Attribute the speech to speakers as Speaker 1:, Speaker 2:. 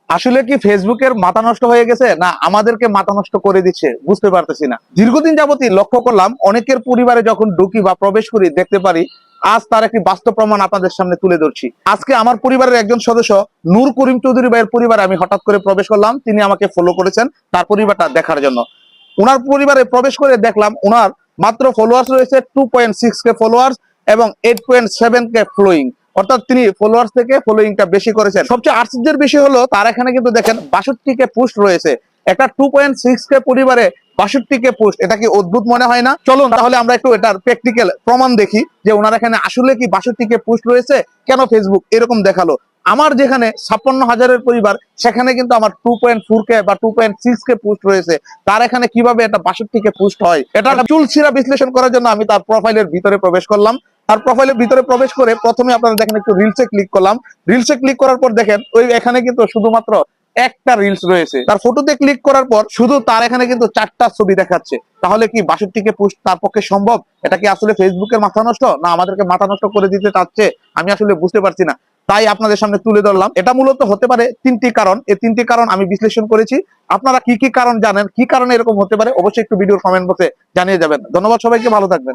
Speaker 1: আসলে কি ফেসবুকের মাথা নষ্ট হয়ে গেছে না আমাদেরকে মাথা নষ্ট করে দিচ্ছে বুঝতে পারতেছি না। দীর্ঘদিন যাবতই লক্ষ্য করলাম অনেকের পরিবারে যখন ঢুকি বা প্রবেশ করি দেখতে পারি আজ তার একটি বাস্তব প্রমাণ আপনাদের সামনে তুলে ধরছি। আজকে আমার পরিবারের একজন সদস্য নূর করিম চৌধুরী ভাইয়ের পরিবারে আমি হঠাৎ করে প্রবেশ করলাম। তিনি আমাকে ফলো করেছেন তার পরিবারটা দেখার জন্য। উনার পরিবারে প্রবেশ করে দেখলাম উনার মাত্র ফলোয়ার্স রয়েছে 2.6K ফলোয়ার্স এবং 8.7K ফলোয়িং, অর্থাৎ তিনি ফলোয়ার্স থেকে ফলোয়িংটা বেশি করেছেন। সবচেয়ে আশ্চর্যের বিষয় হলো তার এখানে কিন্তু দেখেন 62K পোস্ট রয়েছে। একটা 2.6K পরিবারে 62K পোস্ট, এটা কি অদ্ভুত মনে হয় না? চলুন তাহলে আমরা একটু এটার প্র্যাকটিক্যাল প্রমাণ দেখি যে ওনার এখানে আসলে কি 62K পোস্ট রয়েছে, কেন ফেসবুক এরকম দেখালো। আমার যেখানে 56,000-এর পরিবার সেখানে কিন্তু আমার 2.4K বা 2.6K পোস্ট রয়েছে, তার এখানে কিভাবে এটা 62K পোস্ট হয়? এটা চুলছিরা বিশ্লেষণ করার জন্য আমি তার প্রোফাইলের ভিতরে প্রবেশ করলাম। তার প্রোফাইলের ভিতরে প্রবেশ করে প্রথমে আপনারা দেখেন একটু রিলসে ক্লিক করলাম। রিলসে ক্লিক করার পর দেখেন ওই এখানে কিন্তু শুধুমাত্র একটা রিলস রয়েছে। তার ফটোতে ক্লিক করার পর শুধু তার এখানে কিন্তু 4টা ছবি দেখাচ্ছে। তাহলে কি 62K পোস্ট তার পক্ষে সম্ভব? এটা কি আসলে ফেসবুকের মাথা নষ্ট না আমাদেরকে মাথা নষ্ট করে দিতে চাচ্ছে? আমি আসলে বুঝতে পারছি না। তাই আপনাদের সামনে তুলে ধরলাম। এটা মূলত হতে পারে 3টি কারণ। এই 3টি কারণ আমি বিশ্লেষণ করেছি। আপনারা কি কি কারণ জানেন, কি কারণে এরকম হতে পারে, অবশ্যই একটু ভিডিওর কমেন্ট বক্সে জানিয়ে যাবেন। ধন্যবাদ সবাইকে, ভালো থাকবেন।